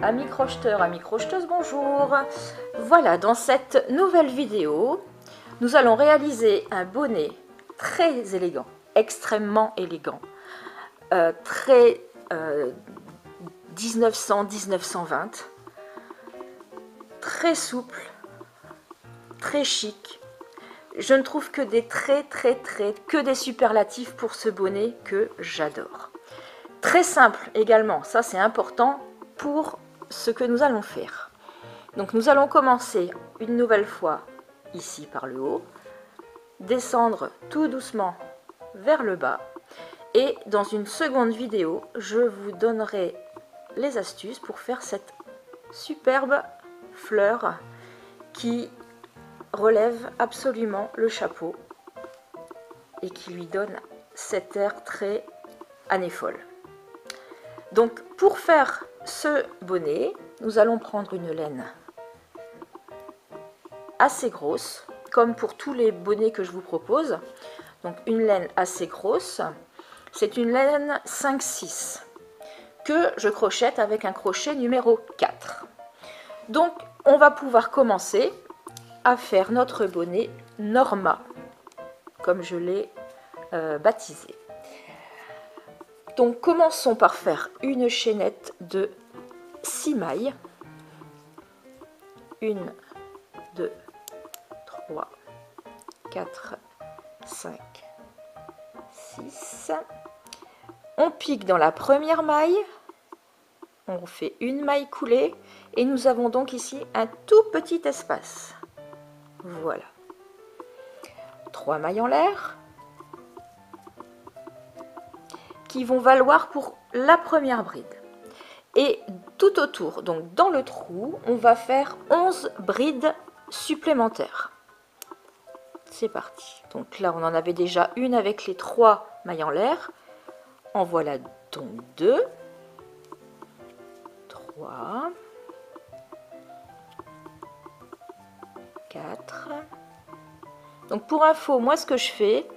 Amis crocheteurs, amis crocheteuses, bonjour. Voilà, dans cette nouvelle vidéo, nous allons réaliser un bonnet très élégant, extrêmement élégant, très 1900-1920, très souple, très chic. Je ne trouve que que des superlatifs pour ce bonnet que j'adore. Très simple également, ça c'est important pour ce que nous allons faire. Donc nous allons commencer une nouvelle fois ici par le haut, descendre tout doucement vers le bas et dans une seconde vidéo, je vous donnerai les astuces pour faire cette superbe fleur qui relève absolument le chapeau et qui lui donne cet air très année folle. Donc pour faire ce bonnet, nous allons prendre une laine assez grosse, comme pour tous les bonnets que je vous propose. Donc une laine assez grosse, c'est une laine 5-6 que je crochette avec un crochet numéro 4. Donc on va pouvoir commencer à faire notre bonnet Norma, comme je l'ai baptisé. Donc commençons par faire une chaînette de 6 mailles. 1, 2, 3, 4, 5, 6. On pique dans la première maille, on fait une maille coulée et nous avons donc ici un tout petit espace. Voilà. 3 mailles en l'air qui vont valoir pour la première bride. Et tout autour, donc dans le trou, on va faire 11 brides supplémentaires. C'est parti. Donc là, on en avait déjà une avec les 3 mailles en l'air. En voilà donc 2, 3, 4. Donc pour info, moi ce que je fais,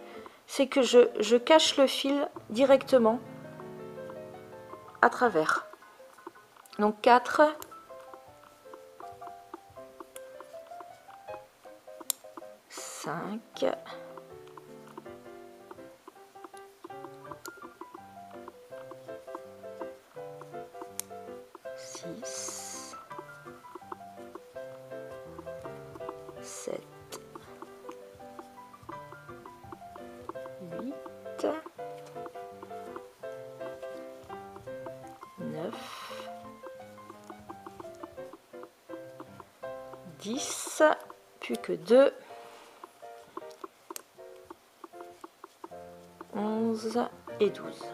c'est que je cache le fil directement à travers. Donc 4, 5, 6, 7, 8, 9, 10, plus que 2, 11 et 12.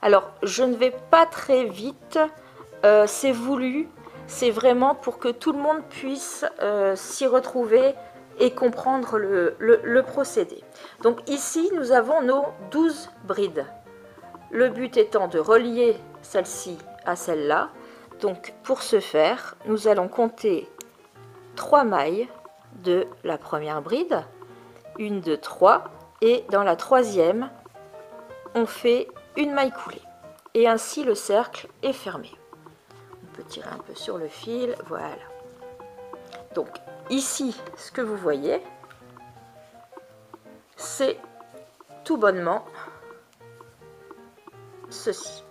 Alors, je ne vais pas très vite, c'est voulu, c'est vraiment pour que tout le monde puisse s'y retrouver et comprendre le procédé. Donc ici, nous avons nos 12 brides. Le but étant de relier celle-ci à celle-là. Donc pour ce faire, nous allons compter 3 mailles de la première bride, 1, 2, 3, et dans la troisième, on fait une maille coulée. Et ainsi le cercle est fermé. On peut tirer un peu sur le fil, voilà. Donc ici, ce que vous voyez, c'est tout bonnement ceci.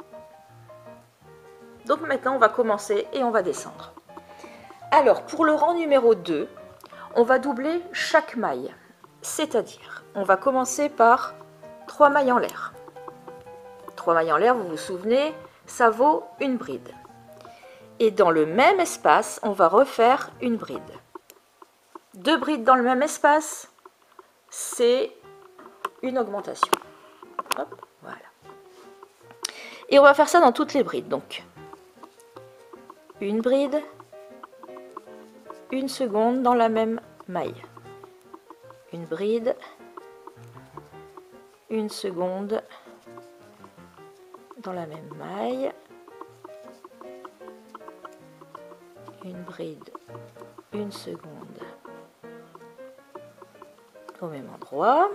Donc maintenant, on va commencer et on va descendre. Alors, pour le rang numéro 2, on va doubler chaque maille. C'est-à-dire, on va commencer par 3 mailles en l'air. 3 mailles en l'air, vous vous souvenez, ça vaut une bride. Et dans le même espace, on va refaire une bride. 2 brides dans le même espace, c'est une augmentation. Hop, voilà. Et on va faire ça dans toutes les brides. Donc, une bride, une seconde dans la même maille. Une bride, une seconde dans la même maille. Une bride, une seconde au même endroit.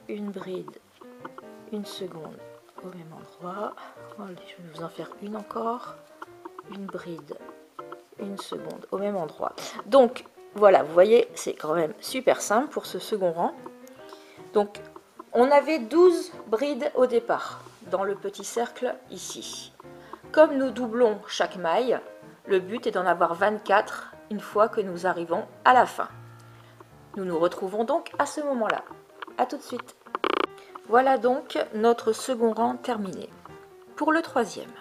Une bride, une seconde au même endroit. Allez, je vais vous en faire une encore, une bride, une seconde au même endroit. Donc voilà, vous voyez, c'est quand même super simple pour ce second rang. Donc on avait 12 brides au départ dans le petit cercle ici. Comme nous doublons chaque maille, le but est d'en avoir 24 une fois que nous arrivons à la fin. Nous nous retrouvons donc à ce moment-là. À tout de suite. Voilà donc notre second rang terminé. Pour le troisième,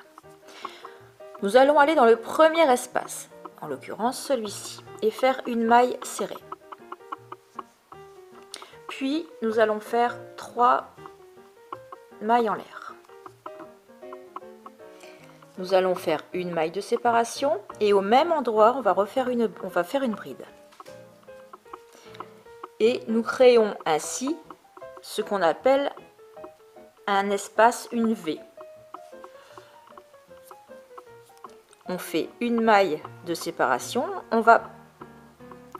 nous allons aller dans le premier espace, en l'occurrence celui-ci, et faire une maille serrée. Puis nous allons faire 3 mailles en l'air. Nous allons faire une maille de séparation et au même endroit on va faire une bride. Et nous créons ainsi ce qu'on appelle un espace, une V. On fait une maille de séparation, on va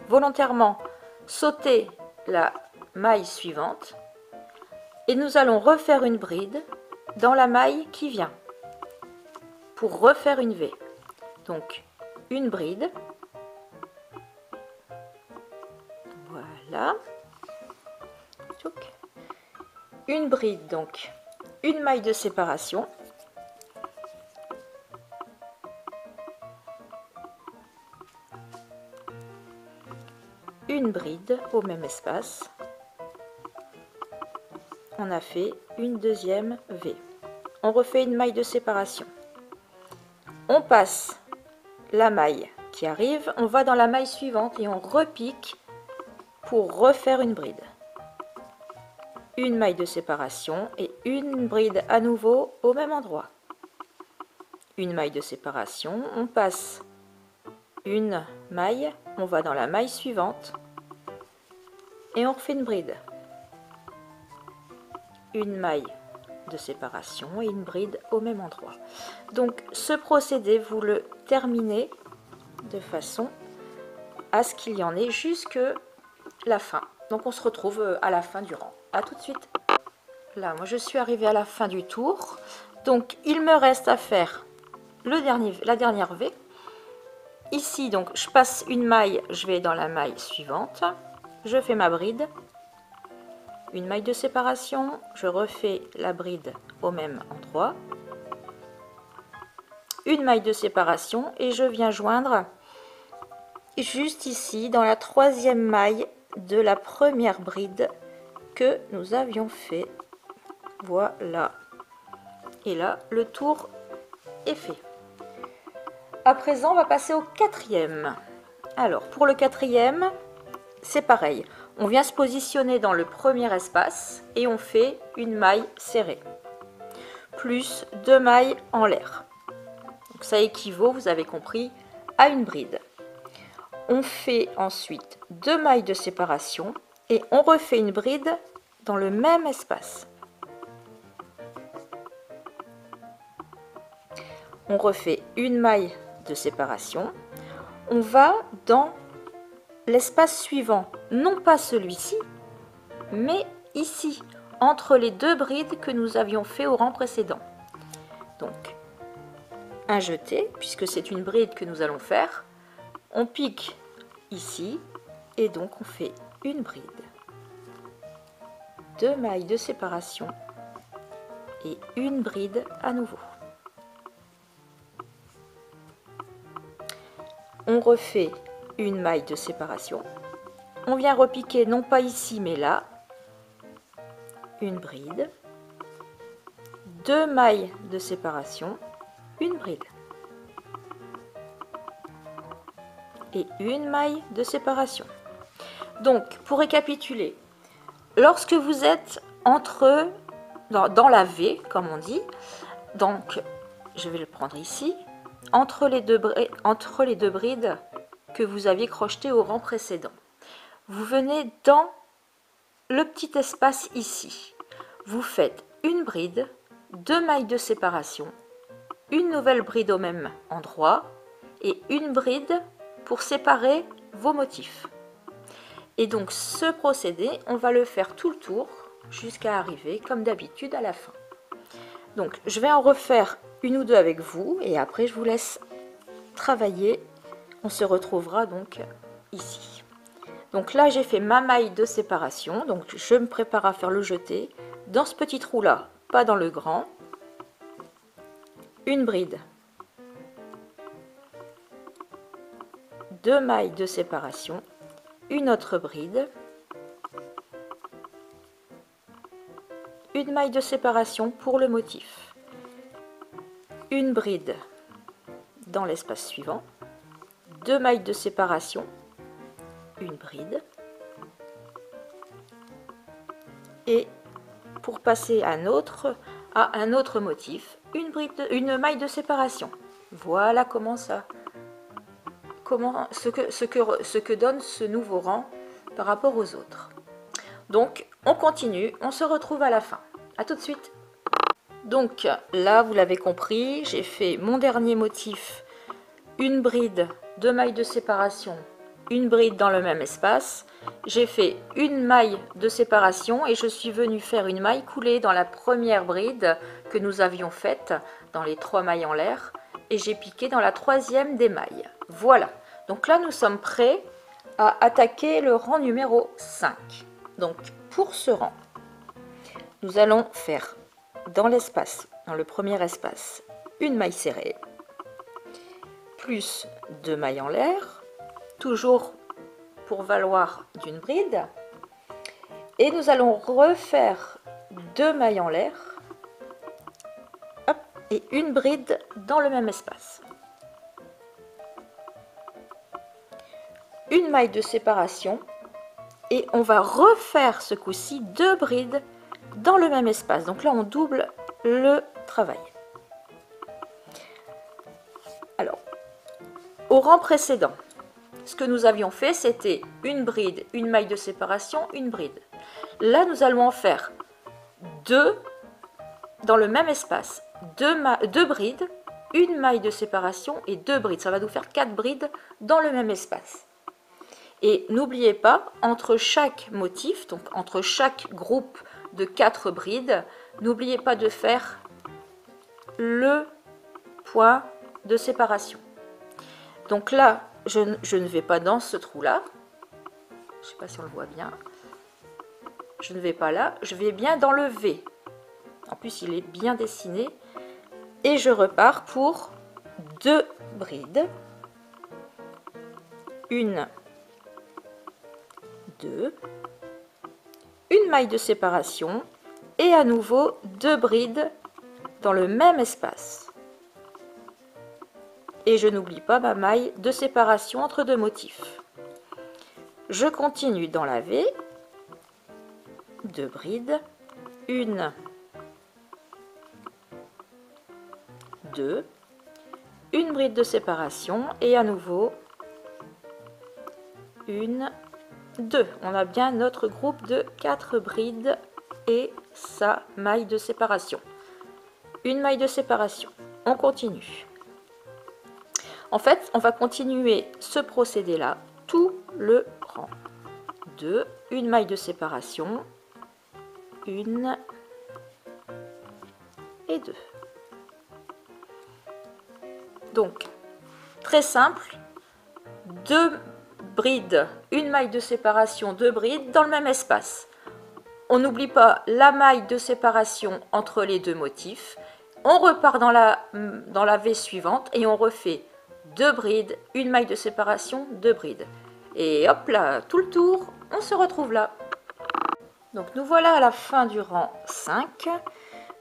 volontairement sauter la maille suivante et nous allons refaire une bride dans la maille qui vient pour refaire une V. Donc une bride, voilà, une bride, donc une maille de séparation, une bride au même espace, on a fait une deuxième V. On refait une maille de séparation, on passe la maille qui arrive, on va dans la maille suivante et on repique pour refaire une bride. Une maille de séparation et une bride à nouveau au même endroit. Une maille de séparation, on passe une maille, on va dans la maille suivante et on refait une bride. Une maille de séparation et une bride au même endroit. Donc ce procédé, vous le terminez de façon à ce qu'il y en ait jusque la fin. Donc on se retrouve à la fin du rang. À tout de suite. Là, moi je suis arrivée à la fin du tour. Donc il me reste à faire la dernière V. Ici, donc je passe une maille, je vais dans la maille suivante. Je fais ma bride. Une maille de séparation, je refais la bride au même endroit. Une maille de séparation et je viens joindre juste ici dans la troisième maille de la première bride que nous avions fait. Voilà. Et là, le tour est fait. À présent, on va passer au quatrième. Alors, pour le quatrième, c'est pareil. On vient se positionner dans le premier espace et on fait une maille serrée. Plus 2 mailles en l'air. Donc ça équivaut, vous avez compris, à une bride. On fait ensuite 2 mailles de séparation et on refait une bride dans le même espace. On refait une maille de séparation. On va dans l'espace suivant, non pas celui-ci, mais ici, entre les 2 brides que nous avions fait au rang précédent. Donc, un jeté, puisque c'est une bride que nous allons faire. On pique ici et donc on fait une bride. 2 mailles de séparation et une bride à nouveau. On refait une maille de séparation. On vient repiquer non pas ici mais là. Une bride. 2 mailles de séparation. Une bride. Et une maille de séparation. Donc, pour récapituler, lorsque vous êtes dans la V, comme on dit, donc, je vais le prendre ici, entre les deux brides que vous aviez crochetées au rang précédent. Vous venez dans le petit espace ici. Vous faites une bride, 2 mailles de séparation, une nouvelle bride au même endroit et une bride pour séparer vos motifs. Et donc ce procédé, on va le faire tout le tour jusqu'à arriver comme d'habitude à la fin. Donc je vais en refaire une ou deux avec vous et après je vous laisse travailler. On se retrouvera donc ici. Donc là j'ai fait ma maille de séparation, donc je me prépare à faire le jeté dans ce petit trou là, pas dans le grand. Une bride, 2 mailles de séparation, une autre bride, une maille de séparation pour le motif, une bride dans l'espace suivant, 2 mailles de séparation, une bride, et pour passer à un autre motif, une maille de séparation. Voilà comment ce que donne ce nouveau rang par rapport aux autres. Donc on continue, on se retrouve à la fin. À tout de suite. Donc là vous l'avez compris, j'ai fait mon dernier motif, une bride, 2 mailles de séparation, une bride dans le même espace. J'ai fait une maille de séparation et je suis venue faire une maille coulée dans la première bride que nous avions faite dans les 3 mailles en l'air et j'ai piqué dans la 3e des mailles. Voilà, donc là nous sommes prêts à attaquer le rang numéro 5. Donc pour ce rang, nous allons faire dans l'espace, dans le premier espace, une maille serrée, plus 2 mailles en l'air, toujours pour valoir d'une bride, et nous allons refaire 2 mailles en l'air et une bride dans le même espace. Une maille de séparation et on va refaire ce coup-ci 2 brides dans le même espace. Donc là on double le travail. Alors au rang précédent, ce que nous avions fait c'était une bride, une maille de séparation, une bride. Là nous allons en faire 2 dans le même espace, 2 brides, une maille de séparation et 2 brides. Ça va nous faire 4 brides dans le même espace. Et n'oubliez pas, entre chaque motif, donc entre chaque groupe de 4 brides, n'oubliez pas de faire le point de séparation. Donc là, je ne vais pas dans ce trou-là. Je ne sais pas si on le voit bien. Je ne vais pas là, je vais bien dans le V. En plus, il est bien dessiné. Et je repars pour 2 brides. 1, 2, une maille de séparation et à nouveau 2 brides dans le même espace. Et je n'oublie pas ma maille de séparation entre 2 motifs. Je continue dans la V, 2 brides, 1, 2, une bride de séparation et à nouveau 1, 2. On a bien notre groupe de 4 brides et sa maille de séparation. Une maille de séparation. On continue. En fait, on va continuer ce procédé-là tout le rang. 2, une maille de séparation, 1 et 2. Donc, très simple, 2 brides, une maille de séparation, 2 brides dans le même espace. On n'oublie pas la maille de séparation entre les 2 motifs. On repart dans la V suivante et on refait 2 brides, une maille de séparation, 2 brides. Et hop là, tout le tour, on se retrouve là. Donc nous voilà à la fin du rang 5.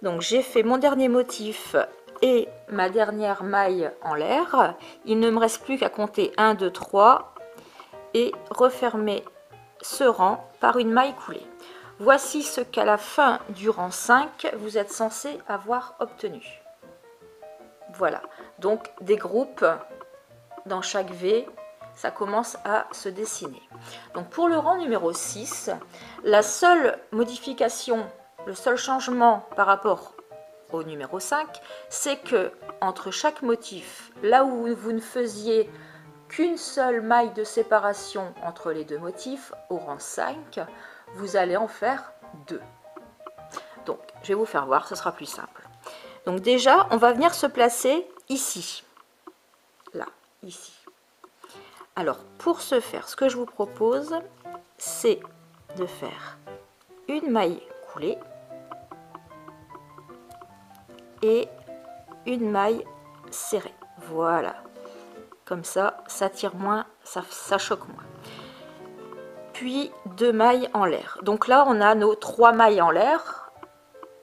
Donc j'ai fait mon dernier motif et ma dernière maille en l'air. Il ne me reste plus qu'à compter 1, 2, 3 et refermer ce rang par une maille coulée. Voici ce qu'à la fin du rang 5, vous êtes censé avoir obtenu. Voilà, donc des groupes dans chaque V, ça commence à se dessiner. Donc pour le rang numéro 6, la seule modification, le seul changement par rapport au numéro 5, c'est que entre chaque motif, là où vous ne faisiez qu'une seule maille de séparation entre les 2 motifs, au rang 5, vous allez en faire 2. Donc, je vais vous faire voir, ce sera plus simple. Donc déjà, on va venir se placer ici. Là, ici. Alors, pour ce faire, ce que je vous propose, c'est de faire une maille coulée et une maille serrée. Voilà. Comme ça, ça tire moins, ça choque moins. Puis 2 mailles en l'air. Donc là, on a nos 3 mailles en l'air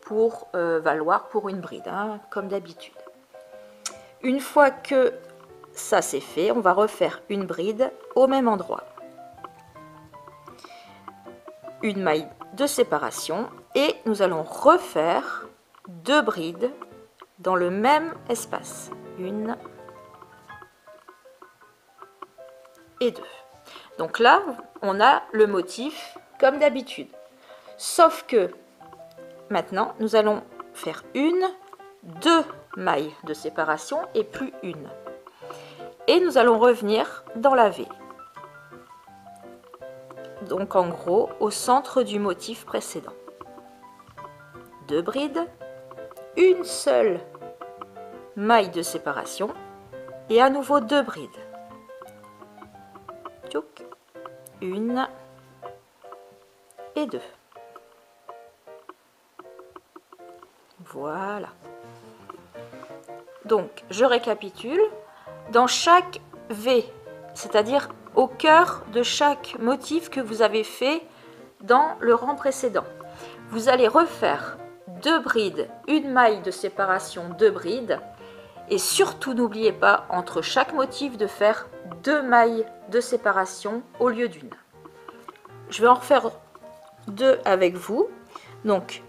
pour valoir pour une bride, hein, comme d'habitude. Une fois que ça c'est fait, on va refaire une bride au même endroit. Une maille de séparation et nous allons refaire 2 brides dans le même espace. 1 et 2. Donc là, on a le motif comme d'habitude. Sauf que maintenant, nous allons faire 2 mailles de séparation et plus 1. Et nous allons revenir dans la V. Donc en gros, au centre du motif précédent. 2 brides, une seule maille de séparation et à nouveau 2 brides. 1 et 2. Voilà. Donc, je récapitule. Dans chaque V, c'est-à-dire au cœur de chaque motif que vous avez fait dans le rang précédent, vous allez refaire 2 brides, une maille de séparation, 2 brides. Et surtout, n'oubliez pas, entre chaque motif, de faire 2 mailles de séparation au lieu d'une. Je vais en refaire 2 avec vous. Donc,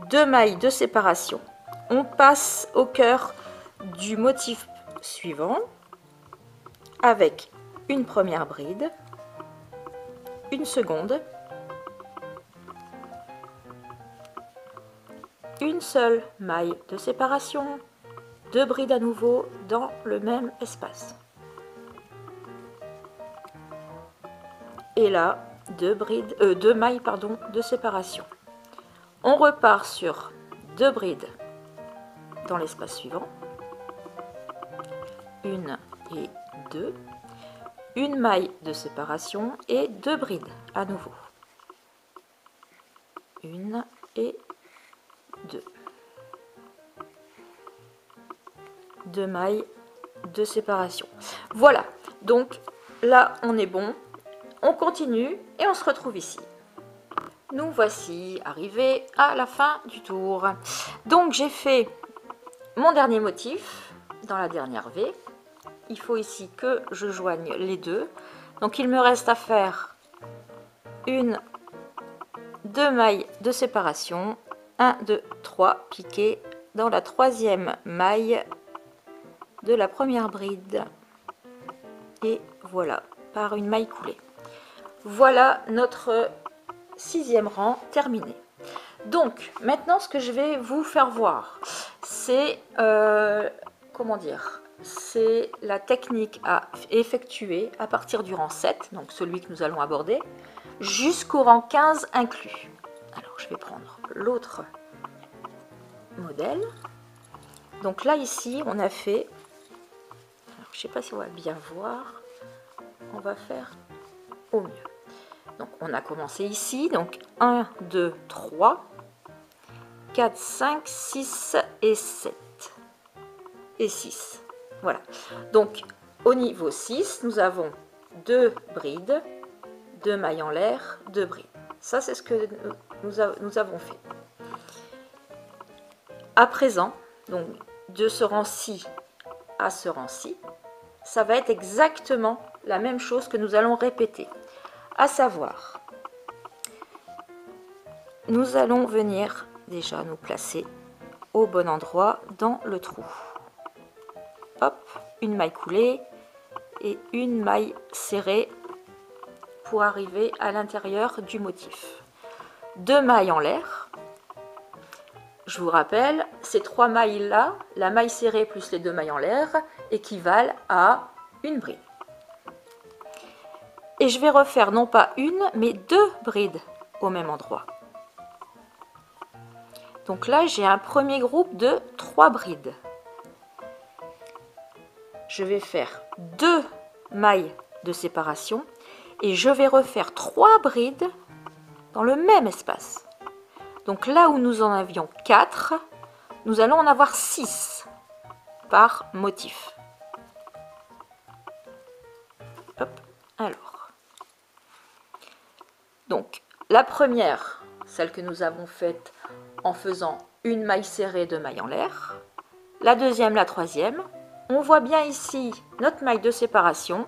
2 mailles de séparation. On passe au cœur du motif suivant avec une première bride, une seconde, une seule maille de séparation, 2 brides à nouveau dans le même espace. Et là, 2 mailles de séparation. On repart sur 2 brides dans l'espace suivant. 1 et 2. Une maille de séparation et 2 brides à nouveau. 1 et 2. 2 mailles de séparation. Voilà, donc là on est bon. On continue et on se retrouve ici. Nous voici arrivés à la fin du tour. Donc j'ai fait mon dernier motif dans la dernière V. Il faut ici que je joigne les deux. Donc il me reste à faire 2 mailles de séparation. 1, 2, 3 piqués dans la 3e maille de la première bride. Et voilà, par une maille coulée. Voilà notre 6e rang terminé. Donc maintenant ce que je vais vous faire voir, c'est comment dire, c'est la technique à effectuer à partir du rang 7, donc celui que nous allons aborder, jusqu'au rang 15 inclus. Alors je vais prendre l'autre modèle. Donc là ici on a fait, alors, je ne sais pas si on va bien voir, on va faire au mieux. Donc on a commencé ici, donc 1, 2, 3, 4, 5, 6 et 7 et 6. Voilà. Donc au niveau 6, nous avons 2 brides, 2 mailles en l'air, 2 brides. Ça c'est ce que nous avons fait. À présent, donc de ce rang-ci à ce rang-ci, ça va être exactement la même chose que nous allons répéter. À savoir, nous allons venir déjà nous placer au bon endroit dans le trou. Hop, une maille coulée et une maille serrée pour arriver à l'intérieur du motif. 2 mailles en l'air. Je vous rappelle, ces 3 mailles-là, la maille serrée plus les 2 mailles en l'air, équivalent à une bride. Et je vais refaire non pas une, mais 2 brides au même endroit. Donc là, j'ai un premier groupe de 3 brides. Je vais faire 2 mailles de séparation et je vais refaire 3 brides dans le même espace. Donc là où nous en avions 4, nous allons en avoir 6 par motif. Hop, alors. Donc la première, celle que nous avons faite en faisant une maille serrée, 2 mailles en l'air. La deuxième, la troisième. On voit bien ici notre maille de séparation.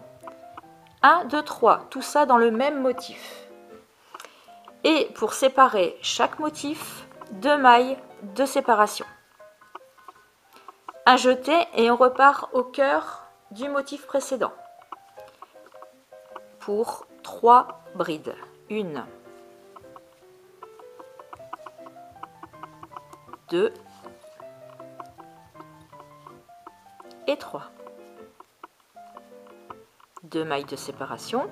1, 2, 3, tout ça dans le même motif. Et pour séparer chaque motif, 2 mailles de séparation. Un jeté et on repart au cœur du motif précédent. Pour 3 brides. 1, 2 et 3. 2 mailles de séparation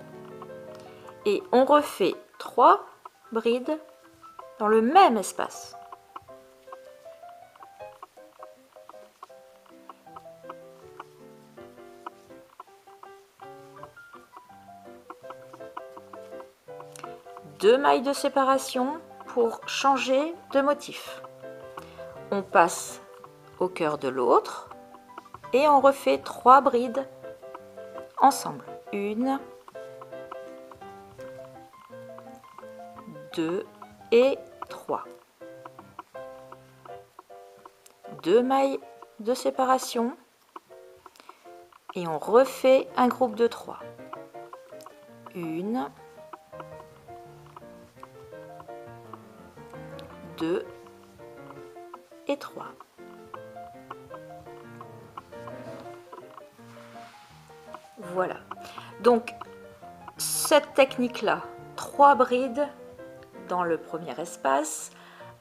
et on refait 3 brides dans le même espace. Deux mailles de séparation pour changer de motif. On passe au cœur de l'autre et on refait 3 brides ensemble. 1, 2 et 3. 2 mailles de séparation et on refait un groupe de 3. 1, 2 et 3. Voilà. Donc, cette technique-là, 3 brides dans le premier espace,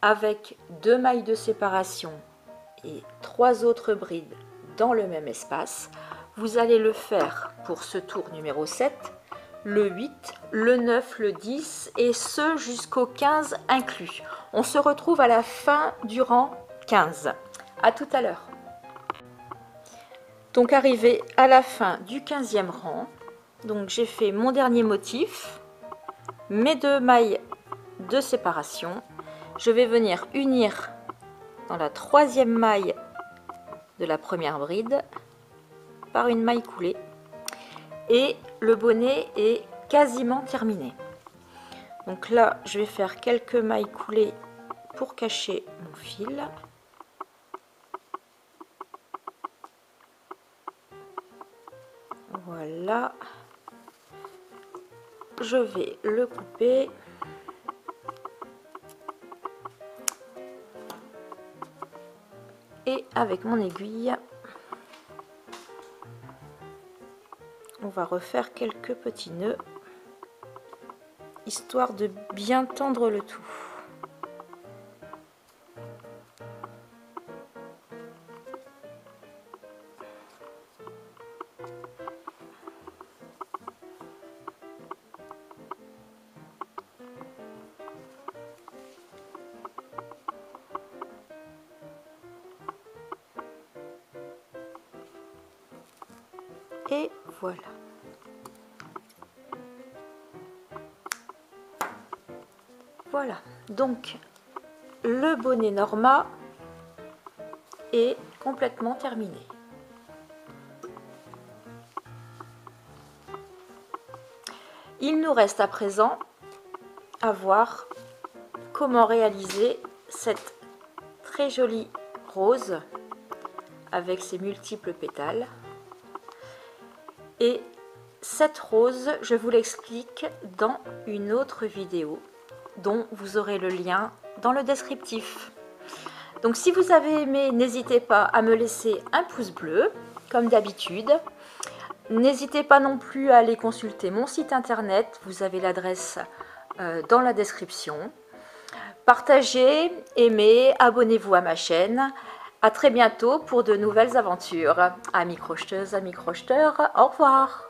avec 2 mailles de séparation et 3 autres brides dans le même espace, vous allez le faire pour ce tour numéro 7, le 8, le 9, le 10 et ce jusqu'au 15 inclus. On se retrouve à la fin du rang 15. À tout à l'heure. Donc arrivé à la fin du 15e rang, donc j'ai fait mon dernier motif, mes 2 mailles de séparation. Je vais venir unir dans la 3e maille de la première bride par une maille coulée et le bonnet est quasiment terminé. Donc là, je vais faire quelques mailles coulées pour cacher mon fil. Voilà. Je vais le couper. Et avec mon aiguille, on va refaire quelques petits nœuds, histoire de bien tendre le tout. Et voilà. Voilà, donc le bonnet Norma est complètement terminé. Il nous reste à présent à voir comment réaliser cette très jolie rose avec ses multiples pétales. Et cette rose, je vous l'explique dans une autre vidéo dont vous aurez le lien dans le descriptif. Donc si vous avez aimé, n'hésitez pas à me laisser un pouce bleu, comme d'habitude. N'hésitez pas non plus à aller consulter mon site internet, vous avez l'adresse dans la description. Partagez, aimez, abonnez-vous à ma chaîne. À très bientôt pour de nouvelles aventures. Amis crocheteuses, amis crocheteurs, au revoir.